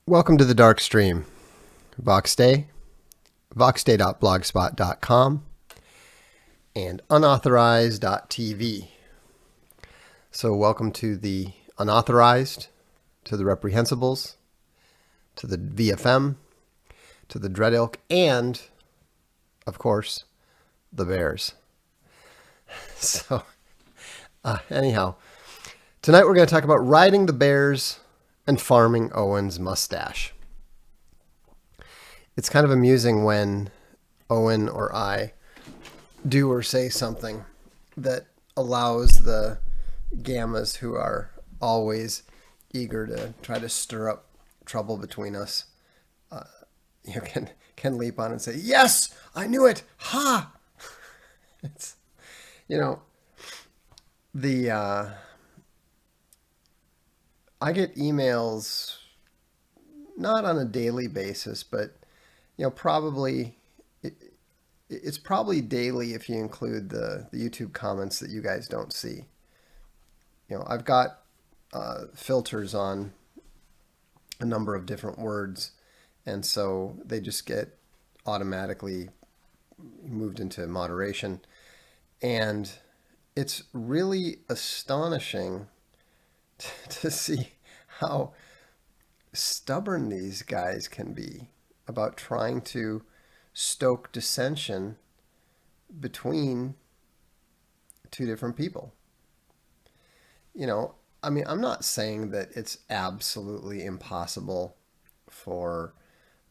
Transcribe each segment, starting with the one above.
Welcome to the Darkstream. Voxday, voxday.blogspot.com, and unauthorized.tv. So welcome to the unauthorized, to the reprehensibles, to the VFM, to the Dread Ilk, and, of course, the Bears. So, anyhow, tonight we're going to talk about riding the Bears and farming Owen's mustache. It's kind of amusing when Owen or I do or say something that allows the gammas, who are always eager to try to stir up trouble between us, can leap on and say, "Yes, I knew it! Ha!" It's, the I get emails not on a daily basis, but probably it's probably daily if you include the YouTube comments that you guys don't see. I've got filters on a number of different words, and so they just get automatically moved into moderation. And it's really astonishing to see how stubborn these guys can be about trying to stoke dissension between two different people. I'm not saying that it's absolutely impossible for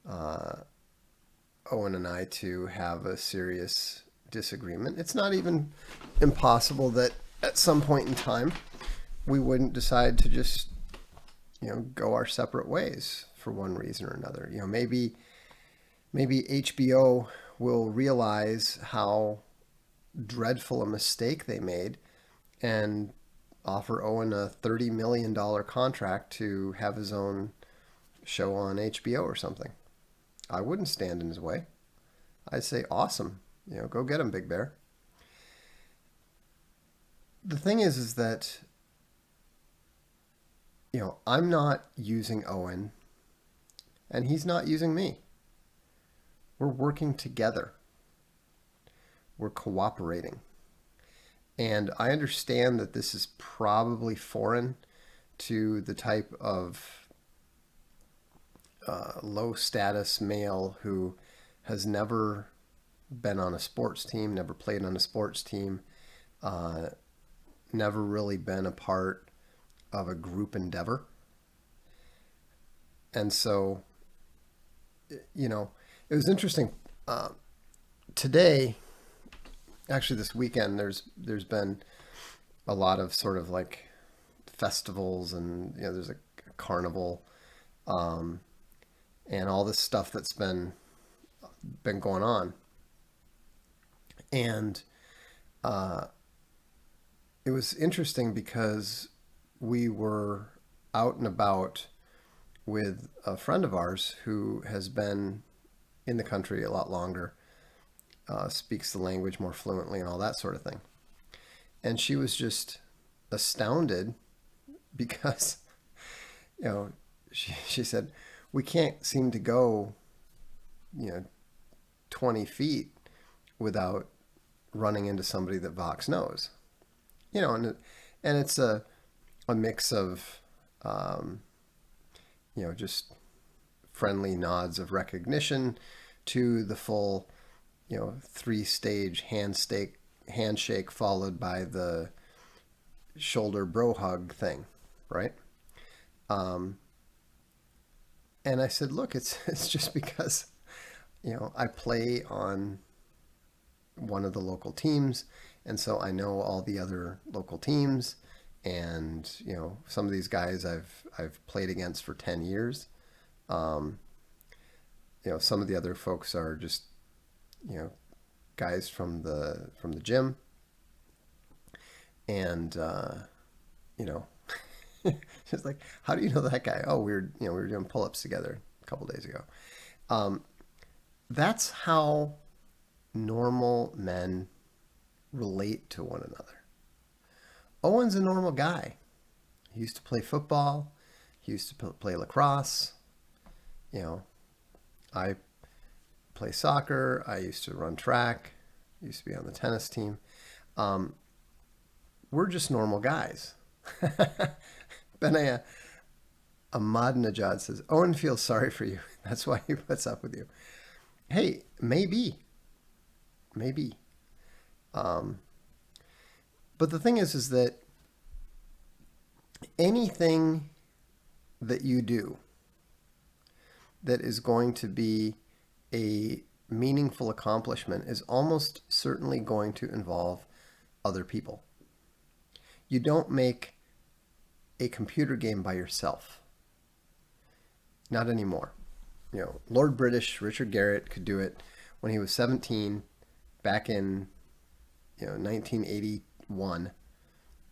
Owen and I to have a serious disagreement. It's not even impossible that at some point in time we wouldn't decide to just, go our separate ways for one reason or another. Maybe HBO will realize how dreadful a mistake they made and offer Owen a $30 million contract to have his own show on HBO or something. I wouldn't stand in his way. I'd say, awesome. Go get him, Big Bear. The thing is that I'm not using Owen, and he's not using me. We're working together. We're cooperating. And I understand that this is probably foreign to the type of low-status male who has never been on a sports team, never played on a sports team, never really been a part of a group endeavor. And so, it was interesting. Today, actually this weekend, there's been a lot of sort of like festivals, and there's a carnival, and all this stuff that's been going on. And it was interesting because we were out and about with a friend of ours who has been in the country a lot longer, speaks the language more fluently and all that sort of thing. And she was just astounded because, she said, we can't seem to go, 20 feet without running into somebody that Vox knows. And it's a mix of, just friendly nods of recognition to the full, 3-stage handshake followed by the shoulder bro hug thing, right? And I said, look, it's just because, I play on one of the local teams, and so I know all the other local teams, and some of these guys I've played against for 10 years. Some of the other folks are just guys from the gym, and she's like, how do you know that guy? Oh, we were doing pull-ups together a couple days ago. That's how normal men relate to one another. Owen's a normal guy. He used to play football. He used to play lacrosse. you know, I play soccer. I used to run track. Used to be on the tennis team. Um, we're just normal guys. Benaya Ahmadinejad says, Owen feels sorry for you. That's why he puts up with you. Hey, maybe. Maybe. Um, but the thing is that anything that you do that is going to be a meaningful accomplishment is almost certainly going to involve other people. You don't make a computer game by yourself. Not anymore. You know, Lord British Richard Garriott could do it when he was 17 back in 1981,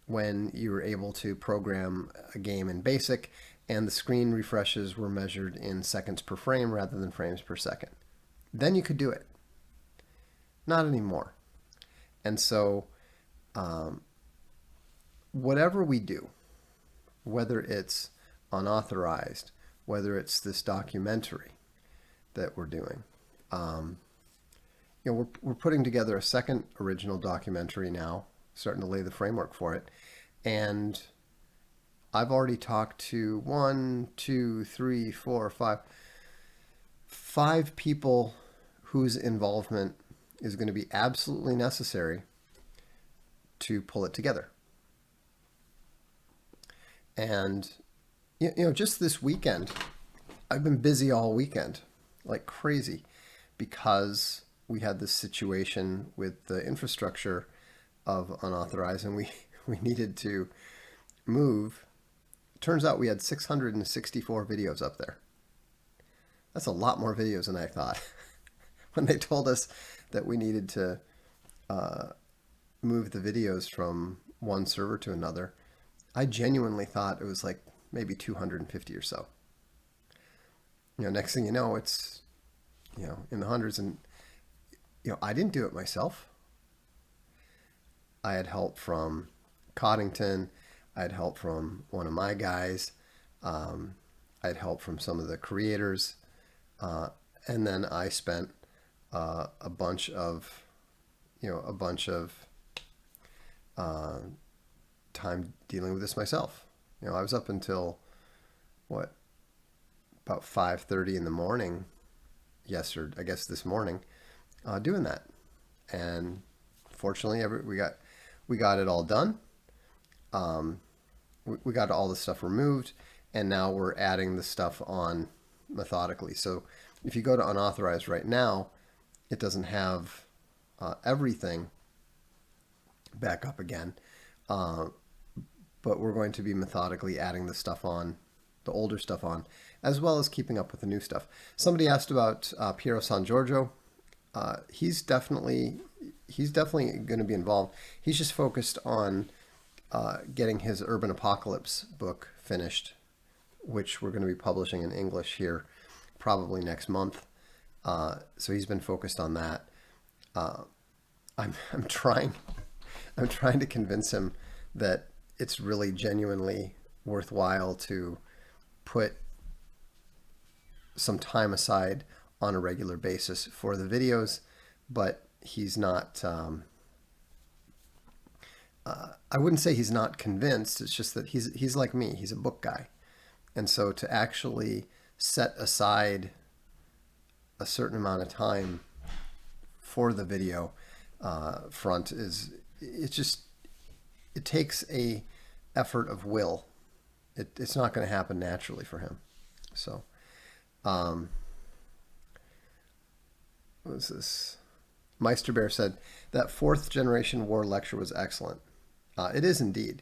when you were able to program a game in BASIC and the screen refreshes were measured in seconds per frame rather than frames per second. Then you could do it. Not anymore. And so whatever we do, whether it's unauthorized, whether it's this documentary that we're doing, we're putting together a second original documentary now, starting to lay the framework for it. And I've already talked to 5 people whose involvement is going to be absolutely necessary to pull it together. And, just this weekend, I've been busy all weekend, like crazy, because we had this situation with the infrastructure of unauthorized, and we needed to move. Turns out we had 664 videos up there. That's a lot more videos than I thought. When they told us that we needed to move the videos from one server to another, I genuinely thought it was like maybe 250 or so. Next thing you know, it's, in the hundreds. And, I didn't do it myself. I had help from Coddington. I had help from one of my guys. I had help from some of the creators. And then I spent a bunch of time dealing with this myself. I was up until about 5:30 in the morning yesterday, I guess this morning, doing that. And fortunately, we got it all done. We got all the stuff removed, and now we're adding the stuff on methodically. So if you go to unauthorized right now, it doesn't have everything back up again. But we're going to be methodically adding the stuff on, the older stuff on, as well as keeping up with the new stuff. Somebody asked about Piero San Giorgio. He's definitely going to be involved. He's just focused on getting his Urban Apocalypse book finished, which we're going to be publishing in English here probably next month. So he's been focused on that. I'm trying to convince him that it's really genuinely worthwhile to put some time aside on a regular basis for the videos, but he's not, I wouldn't say he's not convinced. It's just that he's like me. He's a book guy. And so to actually set aside a certain amount of time for the video front it takes a effort of will. It's not going to happen naturally for him. So, what was this? Meisterbear said that 4th generation war lecture was excellent. It is indeed.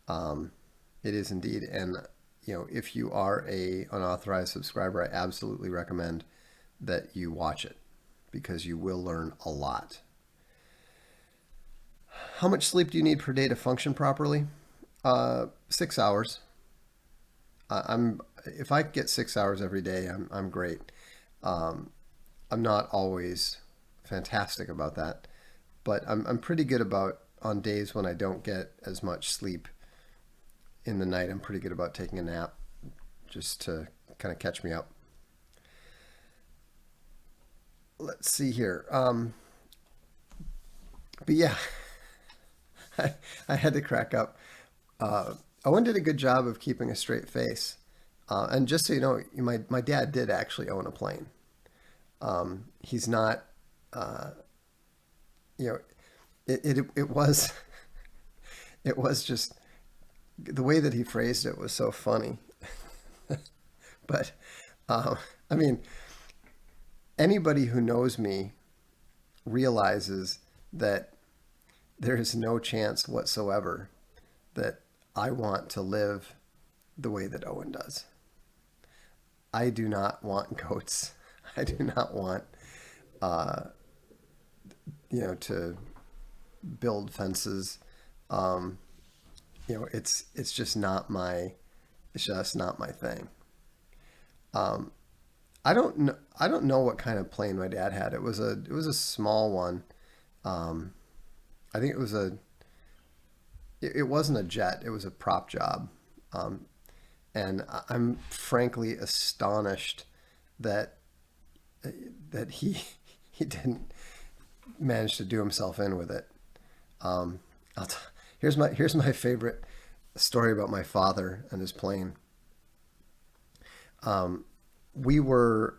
It is indeed. And, if you are a unauthorized subscriber, I absolutely recommend that you watch it, because you will learn a lot. How much sleep do you need per day to function properly? 6 hours. If I get 6 hours every day, I'm great. I'm not always fantastic about that, but I'm pretty good about, on days when I don't get as much sleep in the night, I'm pretty good about taking a nap just to kind of catch me up. let's see here. But yeah, I, I had to crack up. Owen did a good job of keeping a straight face. And just so you know, my dad did actually own a plane. He's not, uh, you know, it was it was just the way that he phrased it was so funny. But I mean, anybody who knows me realizes that there is no chance whatsoever that I want to live the way that Owen does. I do not want goats. I do not want, uh, to build fences. Um, it's just not my, it's just not my thing. Um, I don't know what kind of plane my dad had. It was a small one. Um, I think it wasn't a jet. It was a prop job. Um, and I'm frankly astonished that that he didn't manage to do himself in with it. Um, I'll t- here's my favorite story about my father and his plane. Um, we were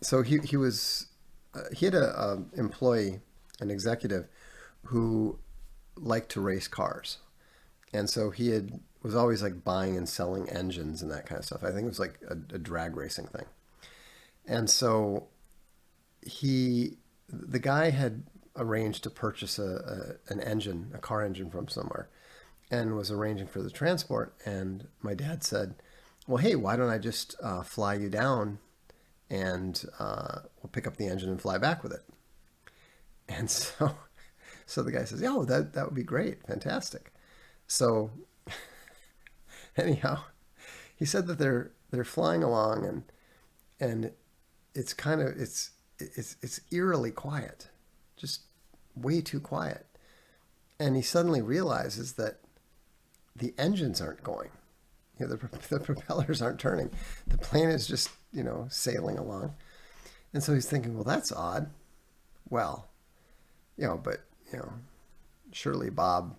so he was he had a employee, an executive, who liked to race cars, and so he had was always like buying and selling engines and that kind of stuff. I think it was like a drag racing thing, and so the guy had arranged to purchase an engine, a car engine from somewhere, and was arranging for the transport. And my dad said, "Well, hey, why don't I just fly you down and we'll pick up the engine and fly back with it?" And so the guy says, "Oh, that would be great, fantastic." So anyhow, he said that they're flying along and it's kind of it's eerily quiet, just way too quiet. And he suddenly realizes that the engines aren't going. The propellers aren't turning. The plane is just sailing along. And so he's thinking, well, that's odd. Well, but surely Bob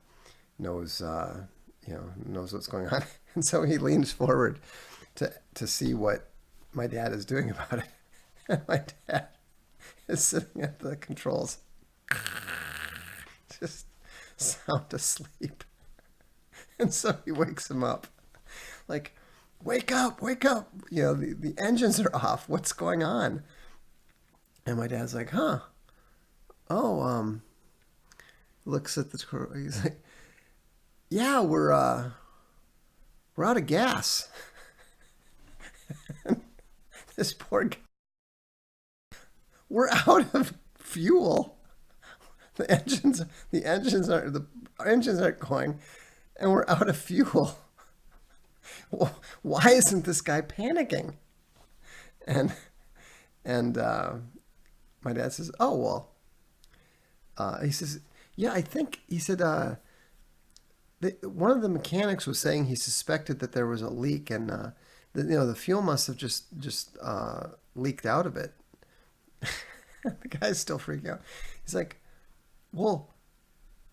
knows knows what's going on. And so he leans forward to see what my dad is doing about it. And my dad is sitting at the controls, just sound asleep. And so he wakes him up, like, wake up, wake up. The engines are off. What's going on? And my dad's like, huh? Oh, looks at the, he's like, yeah, we're out of gas. This poor guy, we're out of fuel. The engines aren't going, and we're out of fuel. Well, why isn't this guy panicking? And and my dad says, oh well. He says, yeah, I think he said one of the mechanics was saying he suspected that there was a leak, and the fuel must have just leaked out of it. The guy's still freaking out. He's like, well,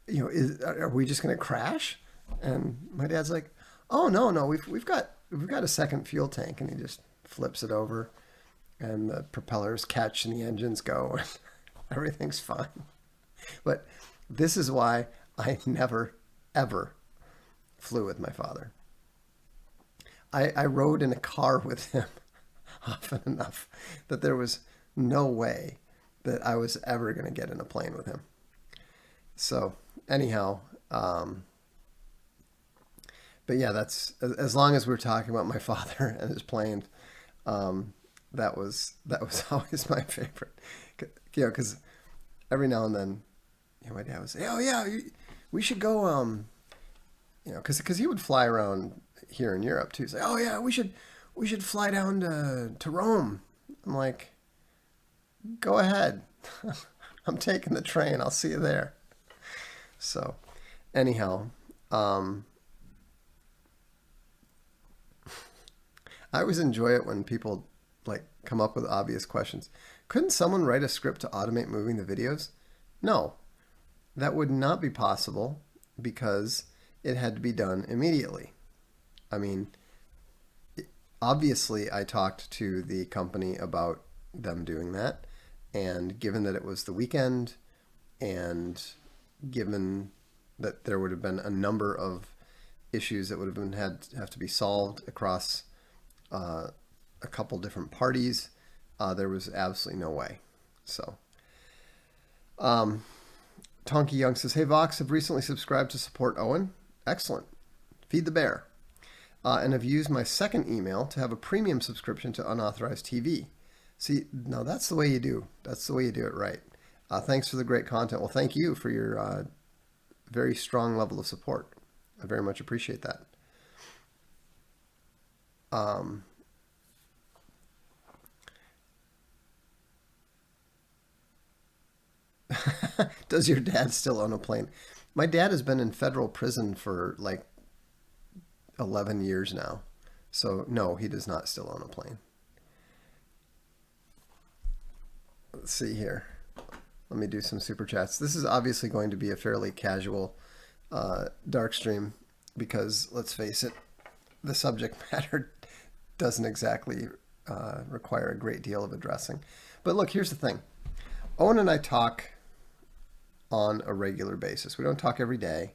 are we just going to crash? And my dad's like, oh no, we've got a second fuel tank. And he just flips it over, and the propellers catch and the engines go, and everything's fine. But this is why I never ever flew with my father. I rode in a car with him often enough that there was no way that I was ever going to get in a plane with him. So anyhow, but yeah, that's as long as we're talking about my father and his plane. That was always my favorite. Because every now and then, my dad would say, "Oh yeah, we should go." Because he would fly around here in Europe too. Say, "Oh yeah, we should fly down to Rome." I'm like, "Go ahead, I'm taking the train. I'll see you there." So, anyhow, I always enjoy it when people like come up with obvious questions. Couldn't someone write a script to automate moving the videos? No, that would not be possible because it had to be done immediately. I mean, obviously, I talked to the company about them doing that, and given that it was the weekend, and given that there would have been a number of issues that would have been have to be solved across a couple different parties, there was absolutely no way. So, Tonky Young says, "Hey Vox, have recently subscribed to support Owen. Excellent. Feed the bear. And have used my second email to have a premium subscription to unauthorized TV. See, now that's the way you do. That's the way you do it right. Thanks for the great content. Well, thank you for your very strong level of support. I very much appreciate that. Does your dad still own a plane? My dad has been in federal prison for like 11 years now. So no, he does not still own a plane. Let's see here. Let me do some super chats. This is obviously going to be a fairly casual dark stream because, let's face it, the subject matter doesn't exactly require a great deal of addressing. But look, here's the thing. Owen and I talk on a regular basis. We don't talk every day,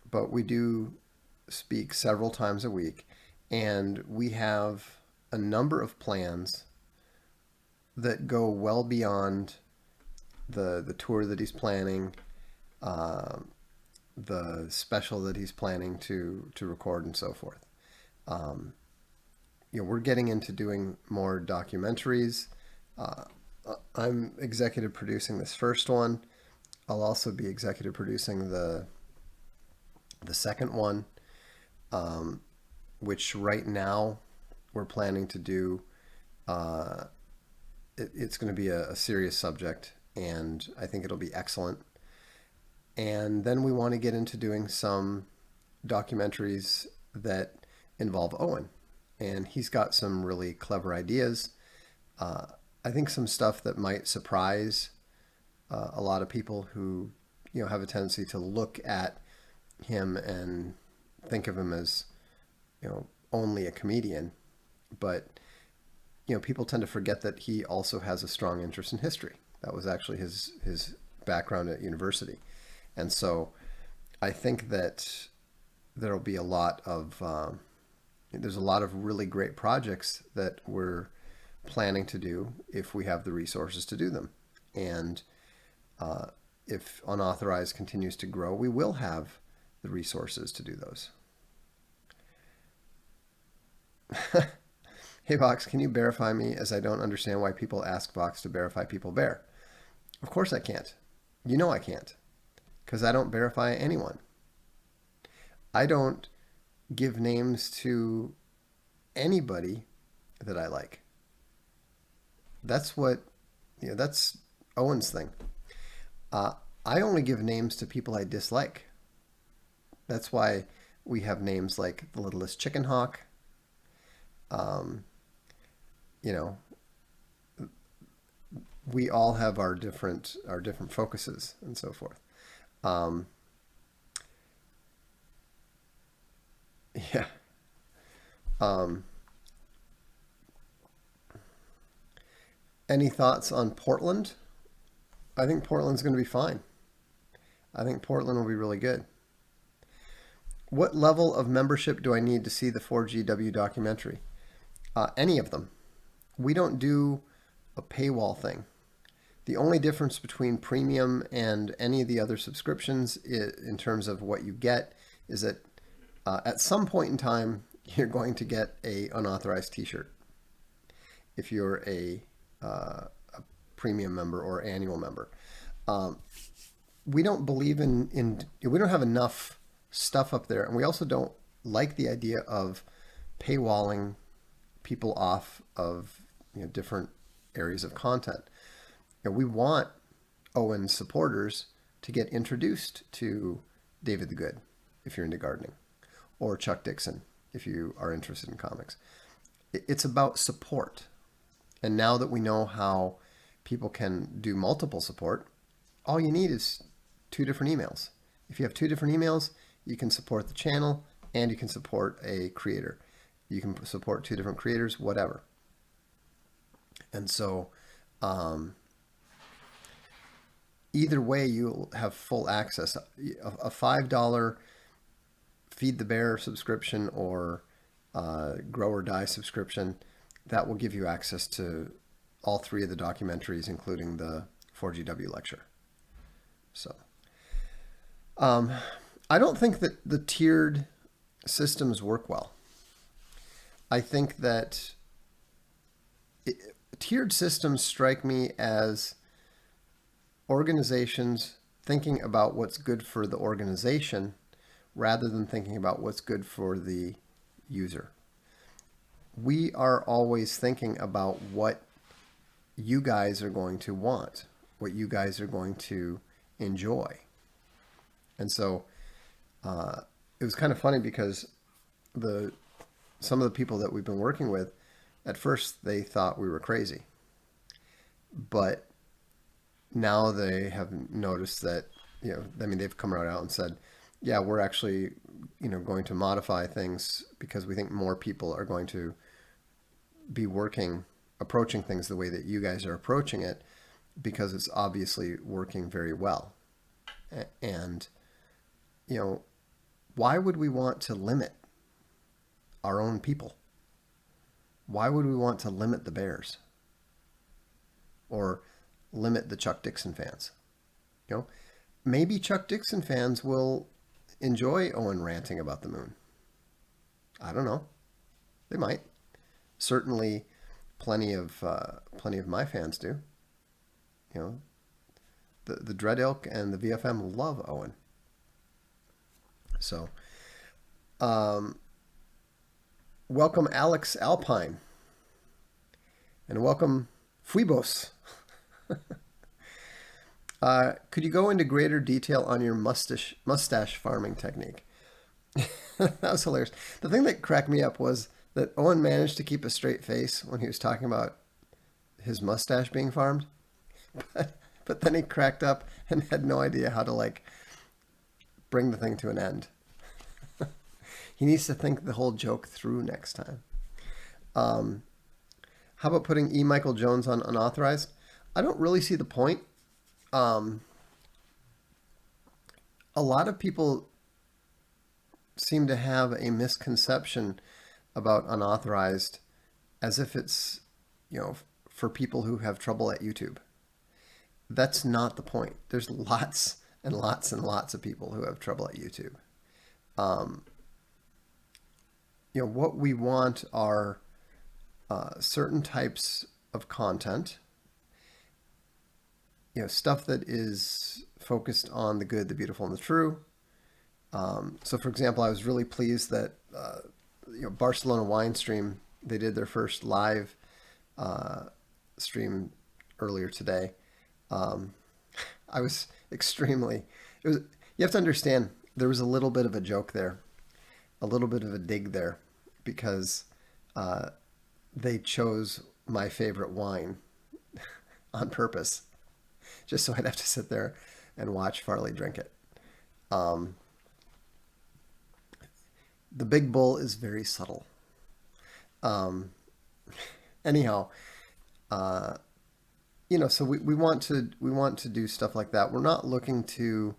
but we do speak several times a week, and we have a number of plans that go well beyond the tour that he's planning, the special that he's planning to record, and so forth. We're getting into doing more documentaries. I'm executive producing this first one. I'll also be executive producing the second one, which right now we're planning to do. It's going to be a serious subject, and I think it'll be excellent. And then we want to get into doing some documentaries that involve Owen, and he's got some really clever ideas. I think some stuff that might surprise a lot of people who have a tendency to look at him and think of him as only a comedian, but people tend to forget that he also has a strong interest in history. That was actually his background at university, and so I think that there'll be a lot of there's a lot of really great projects that we're planning to do if we have the resources to do them. And if unauthorized continues to grow, we will have the resources to do those. Hey Vox, can you verify me, as I don't understand why people ask Vox to verify people bear? Of course I can't. You know I can't, because I don't verify anyone. I don't give names to anybody that I like. That's that's Owen's thing. I only give names to people I dislike. That's why we have names like the Littlest Chicken Hawk. We all have our different focuses and so forth. Yeah. Any thoughts on Portland? I think Portland's going to be fine. I think Portland will be really good. What level of membership do I need to see the 4GW documentary? Any of them. We don't do a paywall thing. The only difference between premium and any of the other subscriptions in terms of what you get is that at some point in time, you're going to get a unauthorized t-shirt if you're a premium member or annual member. We don't believe we don't have enough stuff up there, and we also don't like the idea of paywalling people off of different areas of content. We want Owen's supporters to get introduced to David the Good if you're into gardening, or Chuck Dixon if you are interested in comics. It's about support. And now that we know how people can do multiple support, all you need is two different emails. If you have two different emails, you can support the channel and you can support a creator. You can support two different creators, whatever. And so either way, you'll have full access. A $5 Feed the Bear subscription or Grow or Die subscription, that will give you access to all three of the documentaries, including the 4GW lecture. So I don't think that the tiered systems work well. I think that tiered systems strike me as organizations thinking about what's good for the organization rather than thinking about what's good for the user. We are always thinking about what you guys are going to want, what you guys are going to enjoy. And so it was kind of funny because some of the people that we've been working with, at first they thought we were crazy. But now they have noticed that, they've come right out and said, yeah, we're actually, going to modify things because we think more people are going to be approaching things the way that you guys are approaching it, because it's obviously working very well. And, why would we want to limit our own people? Why would we want to limit the Bears? Or limit the Chuck Dixon fans? Maybe Chuck Dixon fans will enjoy Owen ranting about the moon. I don't know. They might. Certainly, plenty of my fans do. The Dread Ilk and the VFM love Owen. So, welcome Alex Alpine, and welcome Fuibos. Could you go into greater detail on your mustache farming technique? That was hilarious. The thing that cracked me up was that Owen managed to keep a straight face when he was talking about his mustache being farmed, but then he cracked up and had no idea how to bring the thing to an end. He needs to think the whole joke through next time. How about putting E. Michael Jones on unauthorized? I don't really see the point. A lot of people seem to have a misconception about unauthorized as if it's, for people who have trouble at YouTube. That's not the point. There's lots and lots and lots of people who have trouble at YouTube. What we want are certain types of content, stuff that is focused on the good, the beautiful, and the true. So, for example, I was really pleased that Barcelona Wine Stream, they did their first live stream earlier today. I was you have to understand, there was a little bit of a joke there, a little bit of a dig there, because they chose my favorite wine on purpose, just so I'd have to sit there and watch Farley drink it. The Big Bull is very subtle. Anyhow, so we want to do stuff like that. We're not looking to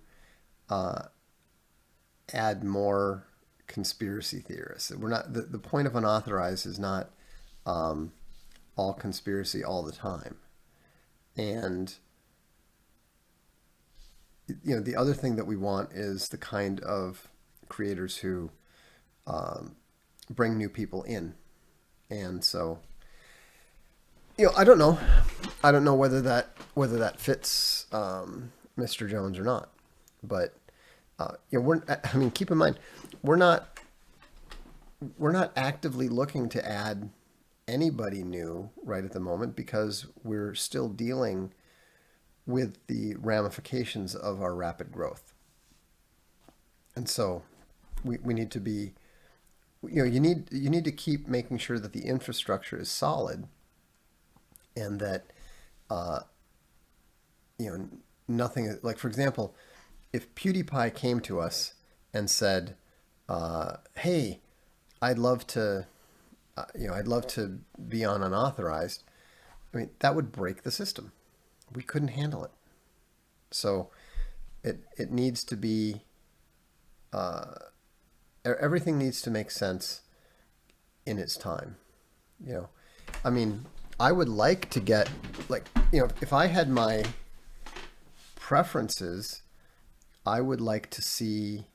add more conspiracy theorists. We're not. The point of unauthorized is not all conspiracy all the time. And the other thing that we want is the kind of creators who bring new people in. And so, I don't know whether that fits Mr. Jones or not. But keep in mind, we're not actively looking to add anybody new right at the moment, because we're still dealing with the ramifications of our rapid growth. And so we need to be, you need to keep making sure that the infrastructure is solid and that uh, nothing, like, for example, if PewDiePie came to us and said, "Hey, I'd love to, I'd love to be on unauthorized," I mean, that would break the system. We couldn't handle it. So it needs to be, everything needs to make sense in its time. You know, I mean, I would like to get, like, if I had my preferences, I would like to see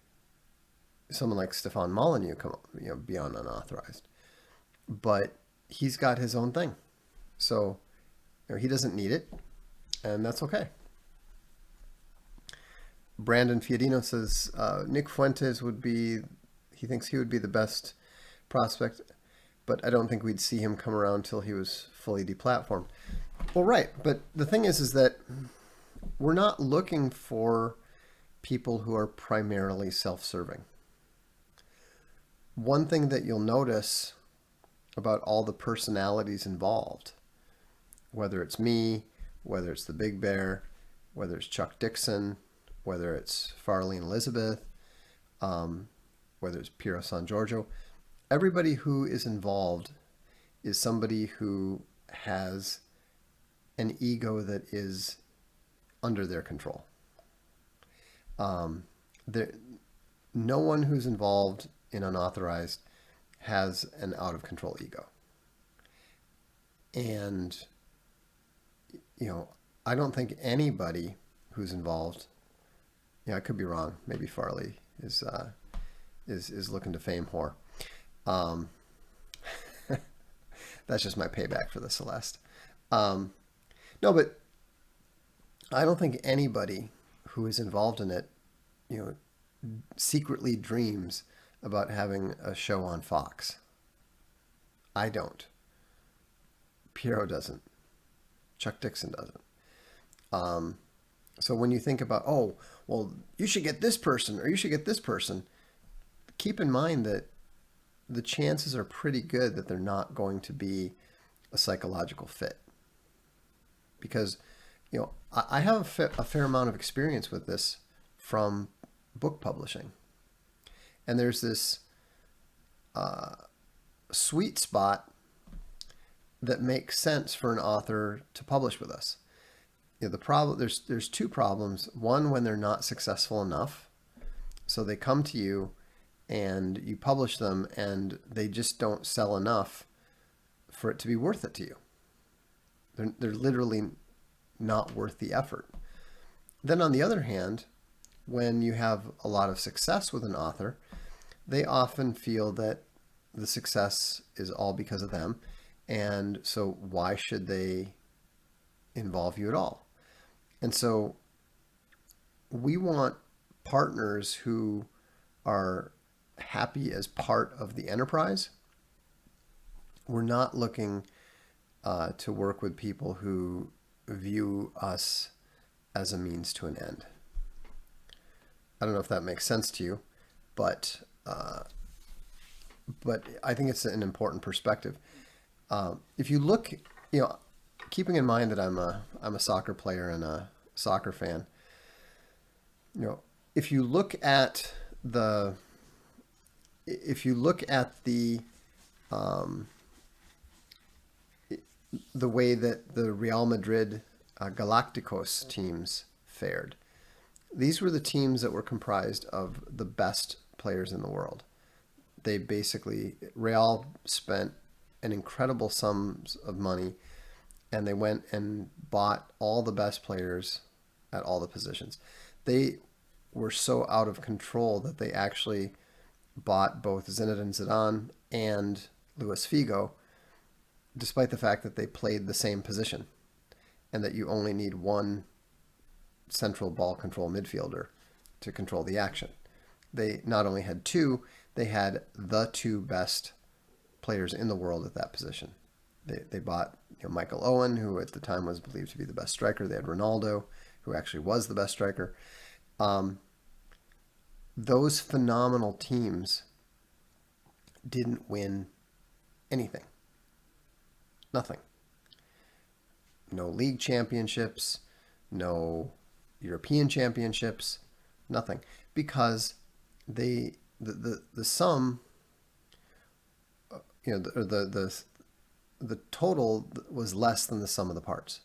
someone like Stefan Molyneux come, be on unauthorized. But he's got his own thing, so he doesn't need it, and that's okay. Brandon Fiadino says Nick Fuentes would be, he thinks he would be the best prospect, but I don't think we'd see him come around till he was fully deplatformed. Well, right, but the thing is that we're not looking for people who are primarily self-serving. One thing that you'll notice about all the personalities involved, whether it's me, whether it's the Big Bear, whether it's Chuck Dixon, whether it's Farley and Elizabeth, whether it's Piero San Giorgio, everybody who is involved is somebody who has an ego that is under their control. No one who's involved in unauthorized has an out of control ego. And, I don't think anybody who's involved, I could be wrong. Maybe Farley is looking to fame whore. That's just my payback for the Celeste. No, but I don't think anybody who is involved in it, secretly dreams about having a show on Fox. I don't. Piero doesn't. Chuck Dixon doesn't. So when you think about, oh, well, you should get this person or you should get this person, keep in mind that the chances are pretty good that they're not going to be a psychological fit. Because, I have a fair amount of experience with this from book publishing. And there's this sweet spot that makes sense for an author to publish with us. The problem, there's two problems. One, when they're not successful enough, so they come to you and you publish them and they just don't sell enough for it to be worth it to you. They're literally not worth the effort. Then on the other hand, when you have a lot of success with an author, they often feel that the success is all because of them, and so why should they involve you at all? And so we want partners who are happy as part of the enterprise. We're not looking to work with people who view us as a means to an end. I don't know if that makes sense to you, but I think it's an important perspective. If you look, keeping in mind that I'm a soccer player and a soccer fan, if you look at the way that the Real Madrid Galacticos teams fared, these were the teams that were comprised of the best players in the world. They basically, Real spent an incredible sums of money, and they went and bought all the best players at all the positions. They were so out of control that they actually bought both Zinedine Zidane and Luis Figo, despite the fact that they played the same position and that you only need one central ball control midfielder to control the action. They not only had two, they had the two best players in the world at that position. They bought Michael Owen, who at the time was believed to be the best striker. They had Ronaldo, who actually was the best striker. Those phenomenal teams didn't win anything. Nothing. no league championships, no European championships, nothing, because the sum, the total was less than the sum of the parts.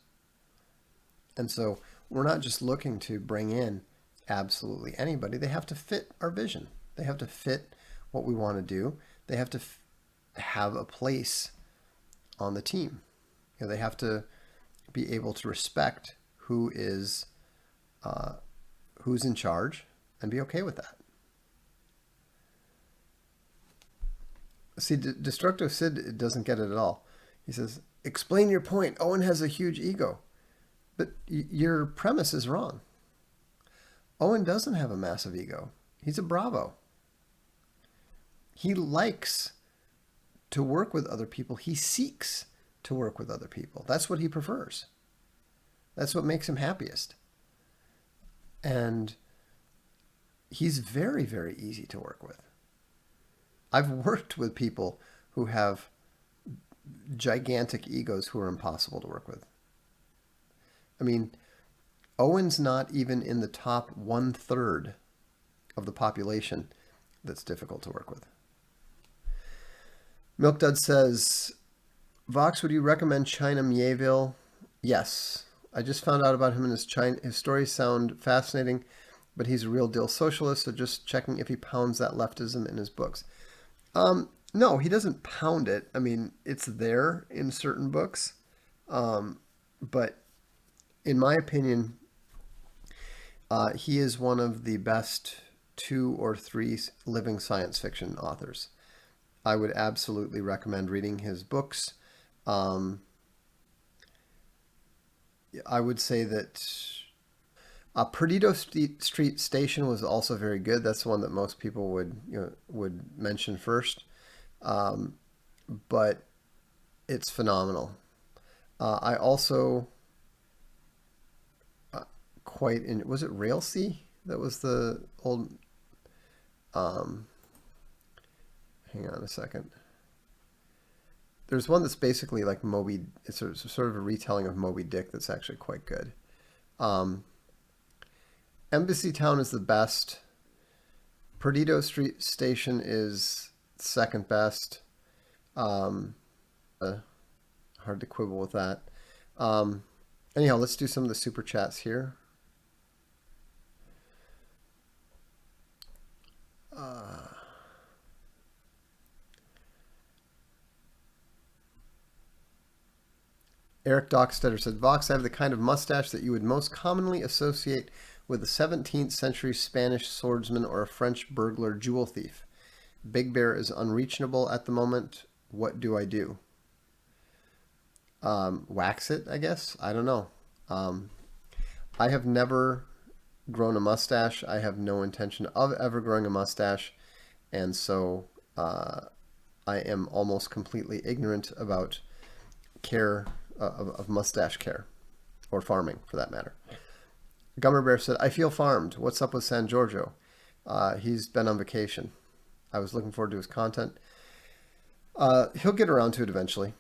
And so we're not just looking to bring in absolutely anybody. They have to fit our vision. They have to fit what we want to do. They have to have a place on the team. They have to be able to respect who's in charge and be okay with that. See, Destructo Sid doesn't get it at all. He says, explain your point. Owen has a huge ego. But your premise is wrong. Owen doesn't have a massive ego. He's a Bravo. He likes to work with other people. He seeks to work with other people. That's what he prefers. That's what makes him happiest. And he's very, very easy to work with. I've worked with people who have gigantic egos who are impossible to work with. I mean, Owen's not even in the top 1/3 of the population that's difficult to work with. Milk Dud says, Vox, would you recommend China Mieville? Yes. I just found out about him and his stories sound fascinating, but he's a real deal socialist, so just checking if he pounds that leftism in his books. No, he doesn't pound it. I mean, it's there in certain books, but in my opinion, he is one of the best 2 or 3 living science fiction authors. I would absolutely recommend reading his books. I would say that Perdido Street Station was also very good. That's the one that most people would mention first, but it's phenomenal. I also was it Railsea? That was the old. Hang on a second. There's one that's basically like Moby. It's sort of a retelling of Moby Dick that's actually quite good. Embassy Town is the best. Perdido Street Station is second best. Hard to quibble with that. Anyhow, let's do some of the super chats here. Eric Dockstetter said, Vox, I have the kind of mustache that you would most commonly associate with a 17th century Spanish swordsman or a French burglar jewel thief. Big Bear is unreachable at the moment. What do I do? Wax it, I guess. I don't know. I have never grown a mustache. I have no intention of ever growing a mustache. And so I am almost completely ignorant about care of mustache care, or farming for that matter. Gummer Bear said, I feel farmed. What's up with San Giorgio? He's been on vacation. I was looking forward to his content. He'll get around to it eventually.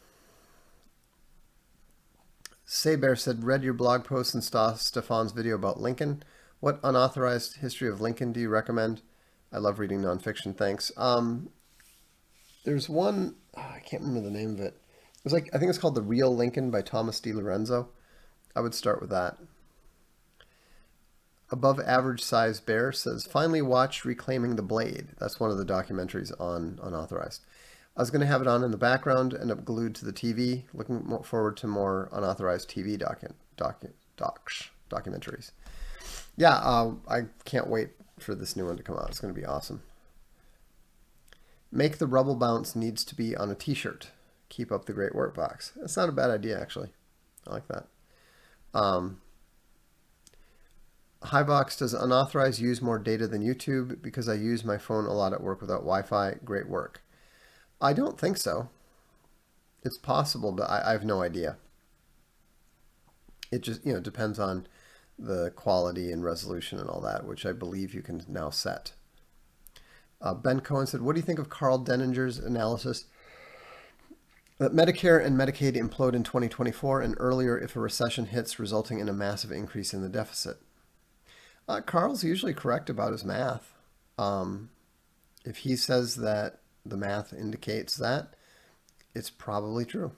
Saybear said, read your blog post and Stefan's video about Lincoln. What unauthorized history of Lincoln do you recommend? I love reading nonfiction, thanks. There's one, I can't remember the name of it. It was I think it's called The Real Lincoln by Thomas D. Lorenzo. I would start with that. Above Average Size Bear says, finally watched Reclaiming the Blade. That's one of the documentaries on Unauthorized. I was going to have it on in the background, end up glued to the TV. Looking forward to more unauthorized TV documentaries. Yeah, I can't wait for this new one to come out. It's going to be awesome. Make the Rubble Bounce needs to be on a t-shirt. Keep up the great work, Vox. That's not a bad idea, actually. I like that. Hi, Vox. Does Unauthorized use more data than YouTube? Because I use my phone a lot at work without Wi-Fi. Great work. I don't think so. It's possible, but I have no idea. It just, depends on the quality and resolution and all that, which I believe you can now set. Ben Cohen said, what do you think of Carl Denninger's analysis That Medicare and Medicaid implode in 2024 and earlier if a recession hits, resulting in a massive increase in the deficit. Carl's usually correct about his math. Um, if he says that the math indicates that, it's probably true.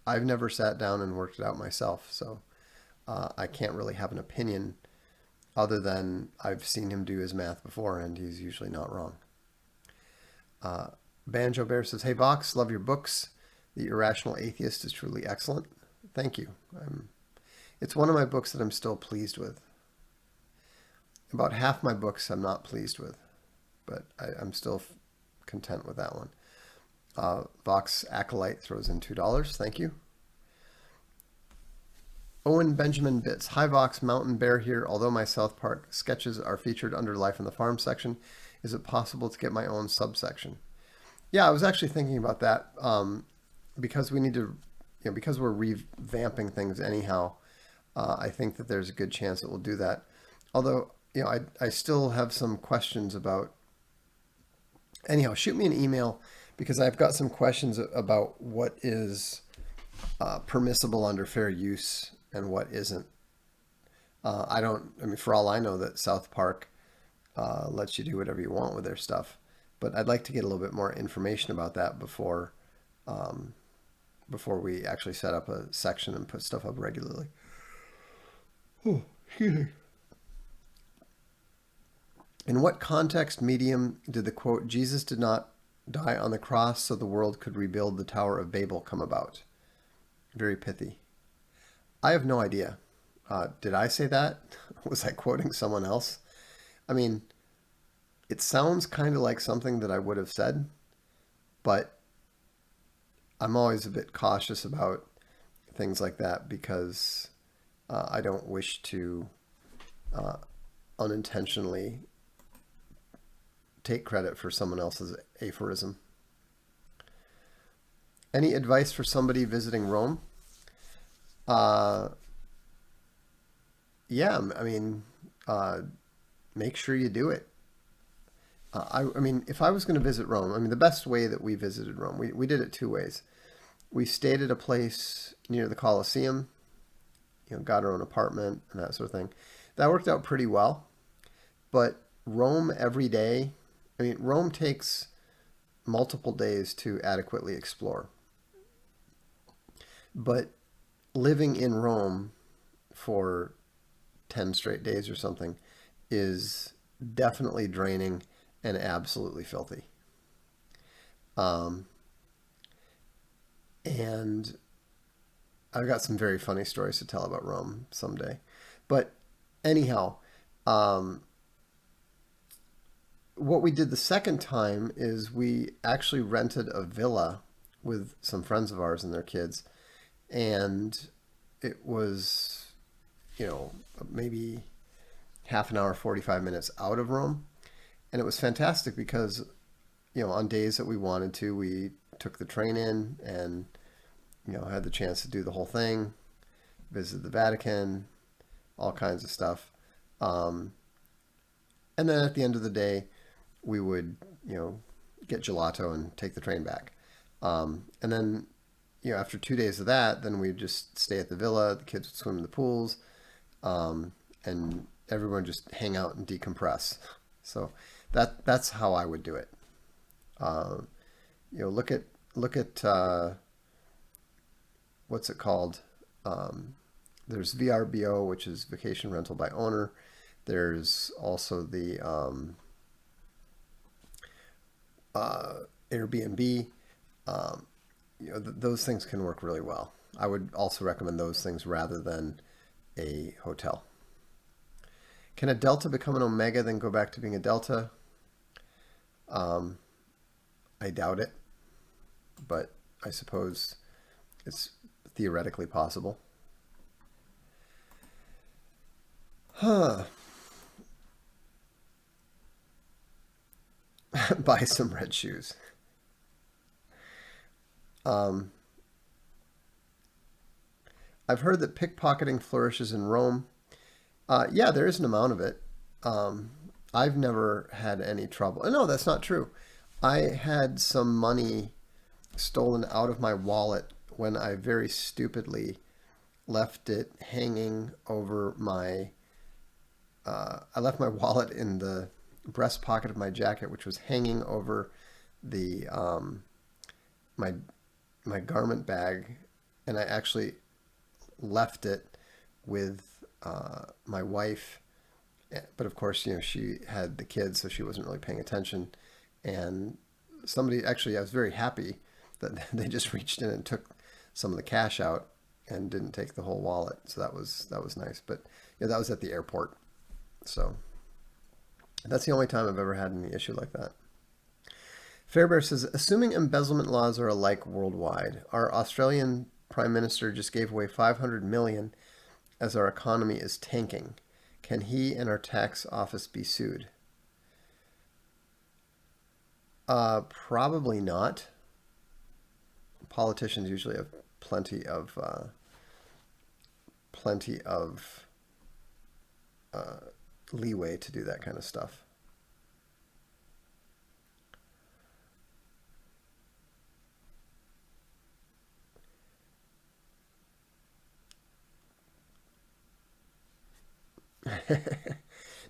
I've never sat down and worked it out myself, so I can't really have an opinion other than I've seen him do his math before, and he's usually not wrong. Banjo Bear says, "Hey Vox, love your books. The Irrational Atheist is truly excellent. Thank you. It's one of my books that I'm still pleased with. About half my books I'm not pleased with, but I'm still content with that one." Vox Acolyte throws in $2. Thank you. Owen Benjamin Bits. "Hi Vox, Mountain Bear here. Although my South Park sketches are featured under Life on the Farm section, is it possible to get my own subsection?" Yeah, I was actually thinking about that because we need to, because we're revamping things anyhow. I think that there's a good chance that we'll do that. Although, I still have some questions about. Anyhow, shoot me an email because I've got some questions about what is permissible under fair use and what isn't. For all I know, that South Park lets you do whatever you want with their stuff. But I'd like to get a little bit more information about that before we actually set up a section and put stuff up regularly. Oh, excuse me. In what context medium did the quote, "Jesus did not die on the cross so the world could rebuild the Tower of Babel" come about? Very pithy. I have no idea. Did I say that? Was I quoting someone else? I mean, it sounds kind of like something that I would have said, but I'm always a bit cautious about things like that because I don't wish to unintentionally take credit for someone else's aphorism. Any advice for somebody visiting Rome? Yeah, make sure you do it. If I was going to visit Rome, the best way that we visited Rome, we did it two ways. We stayed at a place near the Colosseum, got our own apartment and that sort of thing. That worked out pretty well. But Rome every day, Rome takes multiple days to adequately explore. But living in Rome for 10 straight days or something is definitely draining and absolutely filthy. And I've got some very funny stories to tell about Rome someday. But anyhow, what we did the second time is we actually rented a villa with some friends of ours and their kids. And it was, maybe half an hour, 45 minutes out of Rome. And it was fantastic because, on days that we wanted to, we took the train in and, had the chance to do the whole thing, visit the Vatican, all kinds of stuff. And then at the end of the day, we would, get gelato and take the train back. And then, after 2 days of that, then we'd just stay at the villa, the kids would swim in the pools, and everyone just hang out and decompress. So that's how I would do it. Look at what's it called? There's VRBO, which is Vacation Rental by Owner. There's also the Airbnb. Those things can work really well. I would also recommend those things rather than a hotel. Can a delta become an omega, then go back to being a delta? I doubt it, but I suppose it's theoretically possible. Buy some red shoes. I've heard that pickpocketing flourishes in Rome. Yeah, there is an amount of it. I've never had any trouble. No, that's not true. I had some money stolen out of my wallet when I very stupidly left it hanging over my. I left my wallet in the breast pocket of my jacket, which was hanging over the my my garment bag, and I actually left it with my wife. But of course, she had the kids, so she wasn't really paying attention. And somebody actually, I was very happy that they just reached in and took some of the cash out and didn't take the whole wallet. So that was nice. But that was at the airport. So that's the only time I've ever had any issue like that. Fairbear says, assuming embezzlement laws are alike worldwide, our Australian Prime Minister just gave away 500 million as our economy is tanking. Can he and our tax office be sued? Probably not. Politicians usually have plenty of leeway to do that kind of stuff.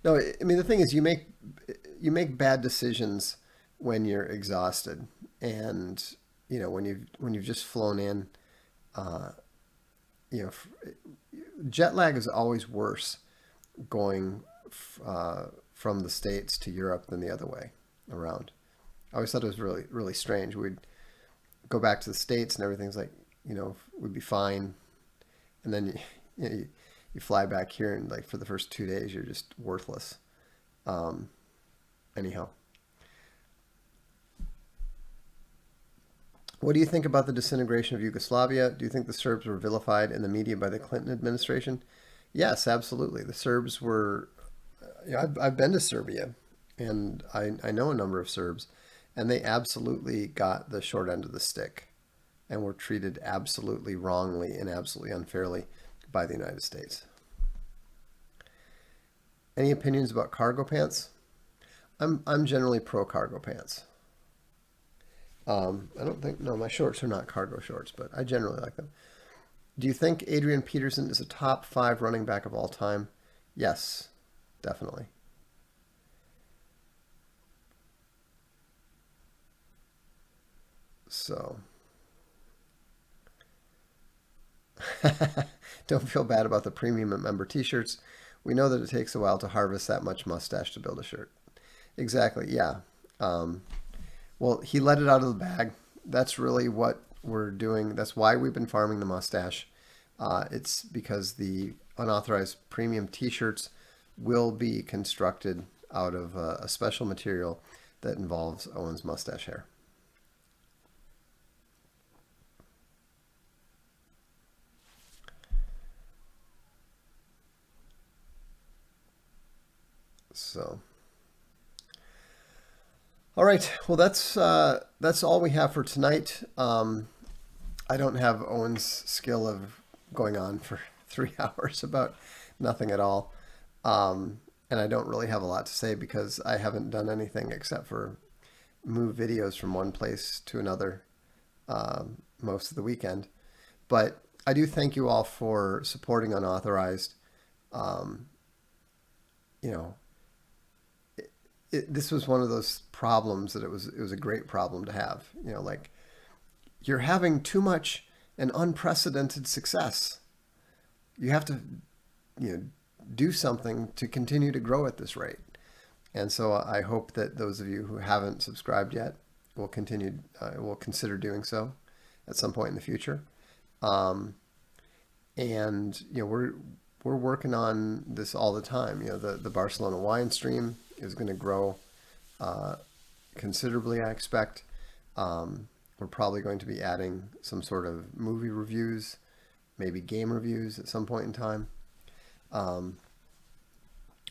No, I mean the thing is, you make bad decisions when you're exhausted, and when you've just flown in, uh, you know, jet lag is always worse going from the States to Europe than the other way around. I always thought it was really really strange. We'd go back to the States and everything's like, we'd be fine, and then you fly back here and like for the first 2 days you're just worthless. Um, Anyhow, what do you think about the disintegration of Yugoslavia? Do you think the Serbs were vilified in the media by the Clinton administration? Yes, absolutely. The Serbs were. I've been to Serbia, and I know a number of Serbs, and they absolutely got the short end of the stick, and were treated absolutely wrongly and absolutely unfairly by the United States. Any opinions about cargo pants? I'm generally pro cargo pants. I don't think, no, my shorts are not cargo shorts, but I generally like them. Do you think Adrian Peterson is a top 5 running back of all time? Yes, definitely. So don't feel bad about the premium member t-shirts. We know that it takes a while to harvest that much mustache to build a shirt. Exactly, yeah. Um, well, he let it out of the bag. That's really what we're doing. That's why we've been farming the mustache. It's because the unauthorized premium t-shirts will be constructed out of a special material that involves Owen's mustache hair. So, all right. Well, that's all we have for tonight. I don't have Owen's skill of going on for 3 hours about nothing at all. And I don't really have a lot to say because I haven't done anything except for move videos from one place to another most of the weekend. But I do thank you all for supporting Unauthorized. Um, you know, this was one of those problems that it was a great problem to have. Like you're having too much and unprecedented success. You have to, you know, do something to continue to grow at this rate. And so I hope that those of you who haven't subscribed yet will consider doing so at some point in the future. Um, and we're working on this all the time. The Barcelona wine stream is going to grow uh, considerably, I expect. We're probably going to be adding some sort of movie reviews, maybe game reviews at some point in time, um,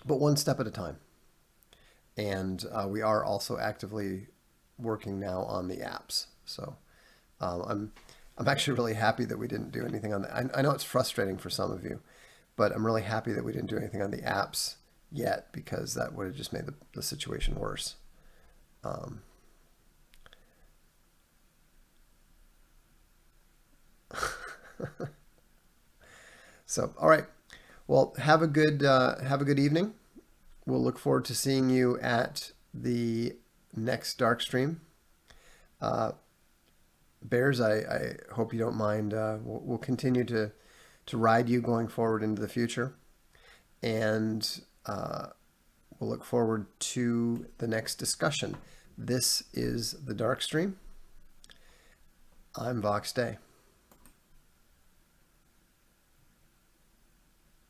but one step at a time. And we are also actively working now on the apps. So I'm actually really happy that we didn't do anything on that. I know it's frustrating for some of you, but I'm really happy that we didn't do anything on the apps yet because that would have just made the situation worse. Um, So, all right. Well, have a good evening. We'll look forward to seeing you at the next Darkstream. Bears, I hope you don't mind. We'll continue to ride you going forward into the future, and we'll look forward to the next discussion. This is the Darkstream. I'm Vox Day.